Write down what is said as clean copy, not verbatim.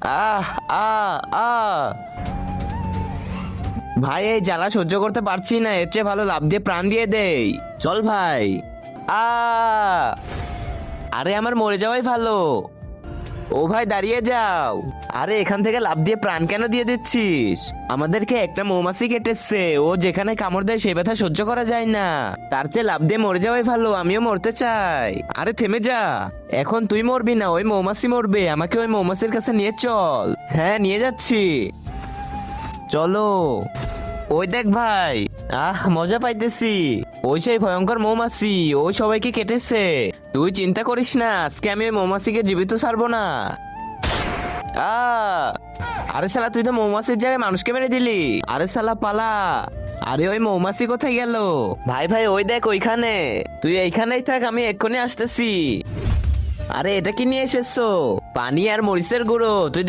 আহ আহ আহ ভাই এই জ্বালা সহ্য করতে পারছি না, এর চেয়ে ভালো লাভ দিয়ে প্রাণ দিয়ে দেই। চল ভাই। আ আরে আমার মরে যাওয়াই ভালো। ও ভাই দাঁড়িয়ে যাও। আরে এখান থেকে লাফ দিয়ে প্রাণ কেন দিয়ে দিচ্ছিস? আমাদেরকে একটা মৌমাছি কেটেছে, ও যেখানে কামড় দেয় সেই ব্যথা সহ্য করা যায় না। তার চেয়ে লাফ দিয়ে মরে যাওয়াই ভালো, আমিও মরতে চাই। আরে থেমে যা, এখন তুই মরবি না, ওই মৌমাছি মরবে। আমাকে ওই মৌমাছির কাছে নিয়ে চল। হ্যাঁ নিয়ে যাচ্ছি, চলো। ওই দেখ ভাই, মজা পাইতেছি। ওই সেই ভয়ঙ্কর মৌমাছি, ওই সবাইকে কেটেছে। তুই চিন্তা করিস না, আজকে আমি ওই মৌমাছিকে জীবিত ছাড়বো না। আরে শালা তুই তো মৌমাছির জায়গায় মানুষকে মেরে দিলি। আরে শালা পালা। আরে ওই মৌমাছি কোথায় গেল? ভাই ভাই ওই দেখ ওইখানে। তুই এইখানেই থাক, আমি এক্ষুনি আসতেছি। আরে এটা কি নিয়ে এসেছো? পানি আর মরিচের গুঁড়ো। তুই